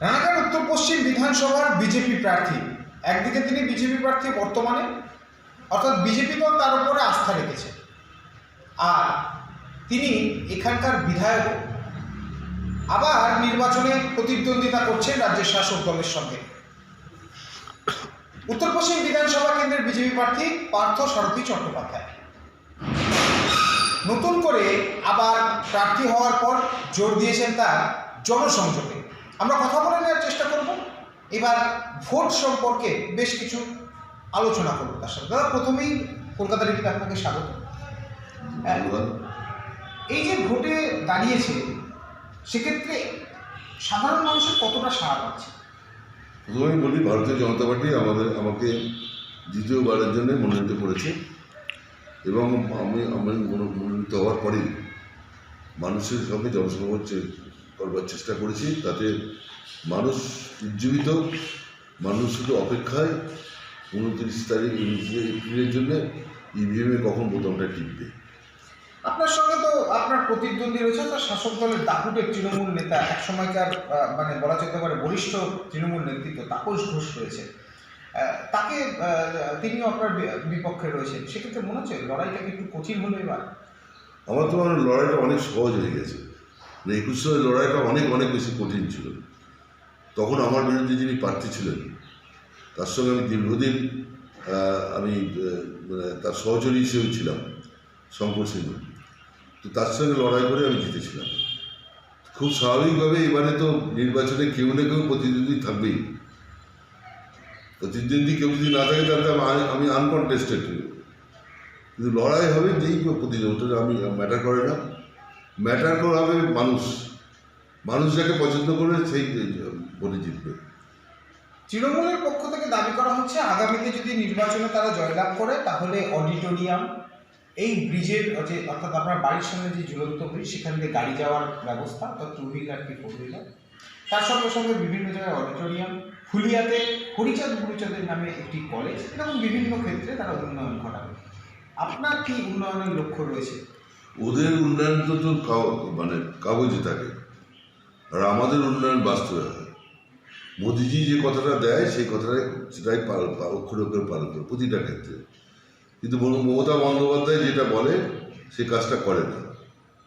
রানাঘাট উত্তর পশ্চিম বিধানসভার বিজেপি প্রার্থী, একদিকে তিনি বিজেপি প্রার্থী বর্তমানে, অর্থাৎ বিজেপি দল তার উপরে আস্থা রেখেছে, আর তিনি এখানকার বিধায়ক, আবার নির্বাচনে প্রতিদ্বন্দ্বিতা করছেন রাজ্যের শাসক দলের সঙ্গে। উত্তর পশ্চিম বিধানসভা কেন্দ্রের বিজেপি প্রার্থী পার্থ সারথী চট্টোপাধ্যায় নতুন করে আবার প্রার্থী হওয়ার পর জোর দিয়েছেন তার জনসংযোগে। আমরা কথা বলে নেওয়ার চেষ্টা করব, এবার ভোট সম্পর্কে বেশ কিছু আলোচনা করব তার সাথে। দাদা, প্রথমেই কলকাতা টিভিতে আপনাকে স্বাগত। এই যে ভোটে দাঁড়িয়েছে, সেক্ষেত্রে সাধারণ মানুষের কতটা সাড়া পাচ্ছে? প্রথমেই বলি, ভারতীয় জনতা পার্টি আমাকে দ্বিতীয়বারের জন্য মনোনীত করেছে এবং আমি মনোনীত হওয়ার পরেই মানুষের সঙ্গে জনসংযোগ করবার চেষ্টা করেছি। তাতে মানুষ উজ্জীবিত, মানুষ শুধু অপেক্ষায় 29 তারিখ এপ্রিলের জন্য ইভিএমে কখন বোতামটা টিপবে। আপনার সঙ্গে তো আপনার প্রতিদ্বন্দ্বী রয়েছে তার শাসক দলের দাপুটের তৃণমূল নেতা, এক সময়কার মানে বলা যেতে পারে বরিষ্ঠ তৃণমূল নেতৃত্ব তাপস ঘোষ রয়েছে, তাকে তিনিও আপনার বিপক্ষে রয়েছেন। সেক্ষেত্রে মনে হচ্ছে লড়াইটা একটু কঠিন হলো এবার? আমার তো লড়াইটা অনেক সহজ হয়ে গেছে। 21 সালের লড়াইটা অনেক অনেক বেশি কঠিন ছিল। তখন আমার বিরুদ্ধে যিনি প্রার্থী ছিলেন তার সঙ্গে আমি দীর্ঘদিন আমি তার সহচরী হিসেবে ছিলাম, শঙ্কর সিংহ। তো তার সঙ্গে লড়াই করে আমি জিতেছিলাম। খুব স্বাভাবিকভাবে এবারে তো নির্বাচনে কেউ না কেউ প্রতিদ্বন্দ্বী থাকবেই। প্রতিদ্বন্দ্বী কেউ যদি না থাকে তাহলে আমি আনকনটেস্টেড, কিন্তু লড়াই হবে যেই প্রতিদ্বন্দ্বী, আমি ম্যাটার করে না। ম্যাটার করা হবে মানুষ যাকে পছন্দ করবে সেই ভোটে জিতবে। তৃণমূলের পক্ষ থেকে দাবি করা হচ্ছে আগামীতে যদি নির্বাচনে তারা জয়লাভ করে তাহলে অডিটোরিয়াম, এই ব্রিজের যে অর্থাৎ আপনার বাড়ির সামনে যে ঝুলন্ত ব্রিজ, সেখান থেকে গাড়ি যাওয়ার ব্যবস্থা, অর্থাৎ 2 হুইলার কি 4 হুইলার, তার সঙ্গে সঙ্গে বিভিন্ন জায়গায় অডিটোরিয়াম, ফুলিয়াতে হরিচাঁদ গুরুচাঁদের নামে একটি কলেজ, এরকম বিভিন্ন ক্ষেত্রে তারা উন্নয়ন ঘটাবে। আপনার কি উন্নয়নের লক্ষ্য রয়েছে? ওদের উন্নয়ন তো কাগজে থাকে, আর আমাদের উন্নয়ন বাস্তবে হয়। মোদিজি যে কথাটা দেয় সেই কথাটাই সেটাই অক্ষরে অক্ষরে পালন করে প্রতিটা ক্ষেত্রে। কিন্তু মমতা বন্দ্যোপাধ্যায় যেটা বলে সে কাজটা করে না।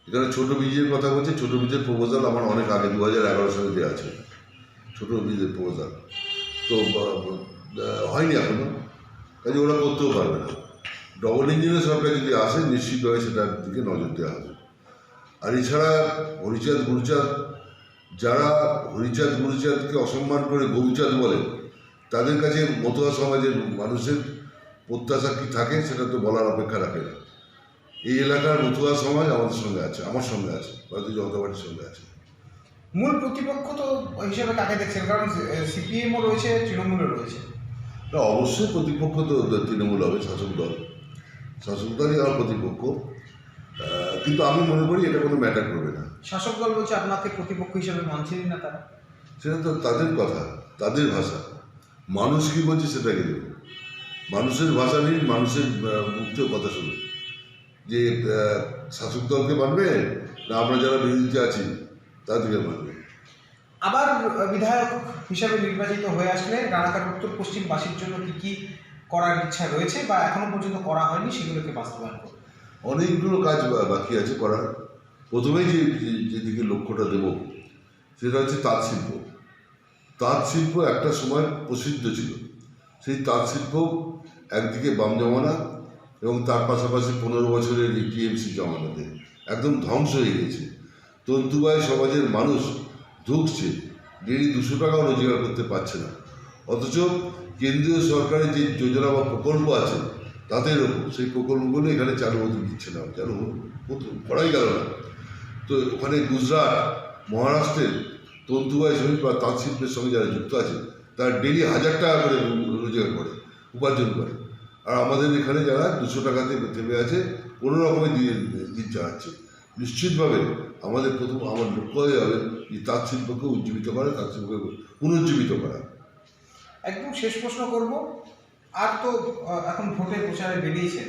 এখানে ছোটো ব্রিজের কথা বলছে, ছোটো ব্রিজের প্রপোজাল আমার অনেক আগে 2011 সালে দেওয়া আছে, ছোটো ব্রিজের প্রপোজাল তো হয়নি এখনো, কাজে ওরা করতেও পারবে না। ডবল ইঞ্জিনের সরকার যদি আসে নিশ্চিতভাবে সেটার দিকে নজর দেওয়া হবে। আর এছাড়া হরিচাঁদ গুরুচাঁদ, যারা হরিচাঁদ গুরুচাঁদকে অসম্মান করে গৌচাঁদ বলে, তাদের কাছে মতুয়া সমাজের মানুষের প্রত্যাশা কী থাকে সেটা তো বলার অপেক্ষা রাখে না। এই এলাকার মতুয়া সমাজ আমাদের সঙ্গে আছে, আমার সঙ্গে আছে, ভারতীয় জনতা পার্টির সঙ্গে আছে। মূল প্রতিপক্ষ তো হিসেবে কাকে দেখছেন? কারণ সিপিএমও রয়েছে, তৃণমূলও রয়েছে। অবশ্যই প্রতিপক্ষ তো তৃণমূল হবে, শাসক দলই আমার প্রতিপক্ষ। কিন্তু আমি মনে করি এটা কোনো ম্যাটার করবে না। শাসক দল বলছে আপনাকে প্রতিপক্ষ হিসেবে মানছেন না তারা। সেটা তো তাদের কথা, তাদের ভাষা। মানুষ কী বলছে সেটাকে দেব, মানুষের ভাষা নেই, মানুষের মুক্ত কথা শুনুন। যে শাসক দলকে মানবে না আমরা যারা বিরোধীতে আছি তাদেরকে মানবে। আবার বিধায়ক হিসাবে নির্বাচিত হয়ে আসলে রানাঘাট উত্তর পশ্চিমবাসীর জন্য কি কি করার ইচ্ছা রয়েছে বা এখনো পর্যন্ত করা হয়নি, সেগুলোকে বাস্তবায়ন করবে? অনেকগুলো কাজ বাকি আছে করার। প্রথমেই যেদিকে লক্ষ্যটা দেব সেটা হচ্ছে তাঁত শিল্প। তাঁত শিল্প একটা সময় প্রসিদ্ধ ছিল। সেই তাঁত শিল্প একদিকে বাম জমানা এবং তার পাশাপাশি 15 বছরের টিএমসি জমানাতে একদম ধ্বংস হয়ে গেছে। তন্তুবায় সমাজের মানুষ ঢুকছে, ডেলি 200 টাকাও রোজগার করতে পারছে না। অথচ কেন্দ্রীয় সরকারের যে যোজনা বা প্রকল্প আছে তাদের ওপর সেই প্রকল্পগুলো এখানে চালু হতে দিচ্ছে না, চালু করাই গেল না। তো ওখানে গুজরাট, মহারাষ্ট্রের তন্তুবায় শ্রমিক বা তাঁত শিল্পের সঙ্গে যারা যুক্ত আছে তারা ডেলি 1000 টাকা করে রোজগার করে, উপার্জন করে। আর আমাদের এখানে যারা 200 টাকাতে থেমে আছে কোনো রকমের দিন চালাচ্ছে। নিশ্চিতভাবে আমার লক্ষ্য হয়ে যাবে যে তাঁত শিল্পকে উজ্জীবিত করা, তাঁত শিল্পকে পুনরুজ্জীবিত করা। একদম শেষ প্রশ্ন করব, আর তো এখন ভোটের প্রচারে বেরিয়েছে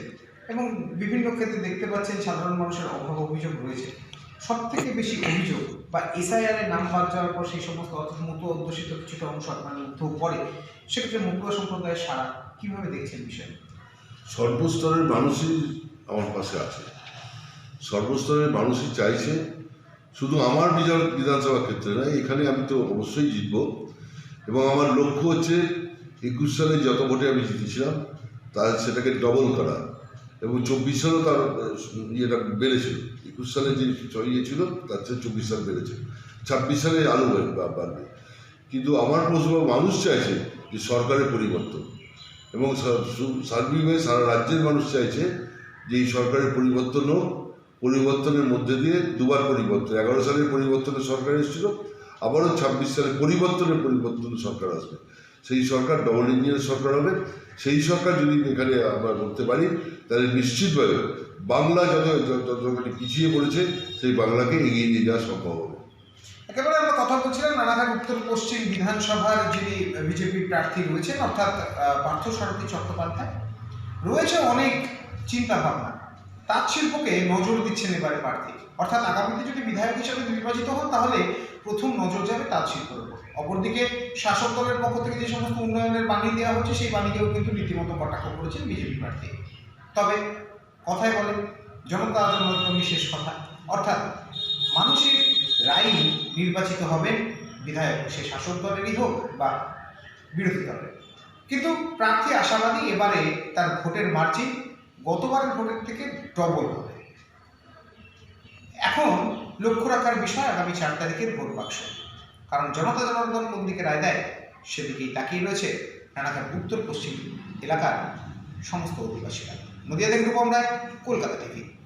এবং বিভিন্ন ক্ষেত্রে দেখতে পাচ্ছেন সাধারণ মানুষের অভাব অভিযোগ রয়েছে। সব থেকে বেশি অভিযোগ বা এসআইআর এর নাম বাদ যাওয়ার পর সেই সমস্ত মতো অধ্যুষিত কিছুটা অংশ আপনার মধ্যেও পড়ে, সেক্ষেত্রে মতুয়া সম্প্রদায়ের সারা কিভাবে দেখছেন বিষয়? সর্বস্তরের মানুষই আমার পাশে আছে, সর্বস্তরের মানুষই চাইছে, শুধু আমার বিধানসভা ক্ষেত্রে নয়, এখানে আমি তো অবশ্যই জিতব এবং আমার লক্ষ্য হচ্ছে 21 সালে যত ভোটে আমি জিতেছিলাম তার সেটাকে ডবল করা, এবং 24 সালেও তার ইয়েটা বেড়েছিল। 21 সালে যে ইয়ে ছিল তার চেয়ে 24 সাল বেড়েছে, 26 সালে আরও বাড়বে। কিন্তু আমার প্রশ্ন, মানুষ চাইছে যে সরকারের পরিবর্তন, এবং সার্বিকভাবে সারা রাজ্যের মানুষ চাইছে যে এই সরকারের পরিবর্তন হোক। পরিবর্তনের মধ্যে দিয়ে দুবার পরিবর্তন, 11 সালের পরিবর্তনের সরকার এসেছিল, আবারও 26 সালে পরিবর্তন সরকার আসবে। সেই সরকার ডবল ইঞ্জিনের সরকার হবে। সেই সরকার যদি এখানে আমরা করতে পারি তাহলে নিশ্চিতভাবে বাংলা যতখানি পিছিয়ে পড়েছে সেই বাংলাকে এগিয়ে নিয়ে যাওয়া সম্ভব হবে। একেবারে আমরা কথা বলছিলাম রানাঘাট উত্তর পশ্চিম বিধানসভার যিনি বিজেপি প্রার্থী রয়েছেন, অর্থাৎ পার্থসারথী চট্টোপাধ্যায়, রয়েছে অনেক চিন্তা ভাবনা। তাঁত শিল্পকে নজর দিচ্ছেন এবারে প্রার্থী, অর্থাৎ আগামীতে যদি বিধায়ক হিসেবে নির্বাচিত হন তাহলে প্রথম নজর যাবে তাঁত শিল্পের উপর। অপরদিকে শাসক দলের পক্ষ থেকে যে সমস্ত উন্নয়নের বাণী দেওয়া হচ্ছে সেই বাণীকেও কিন্তু রীতিমতো কটাক্ষ করেছেন বিজেপি প্রার্থী। তবে কথায় বলে জনতা জনার্দনই শেষ কথা, অর্থাৎ মানুষের রায় নির্বাচিত হবেন বিধায়ক, সে শাসক দলেরই হোক বা বিরোধী দলের। কিন্তু প্রার্থী আশাবাদী এবারে তার ভোটের মার্জিন গতবারের ভোটের থেকে ডবল হবে। এখন লক্ষ্য রাখার বিষয় আগামী 4 তারিখের ভোট বাক্স, কারণ জনতা জনার্দন কোন দিকে রায় দেয় সেদিকেই তাকিয়ে রয়েছে রানাঘাট উত্তর পশ্চিম এলাকার সমস্ত অধিবাসীরা। নদিয়া থেকে রূপম রায়, কলকাতা টিভি।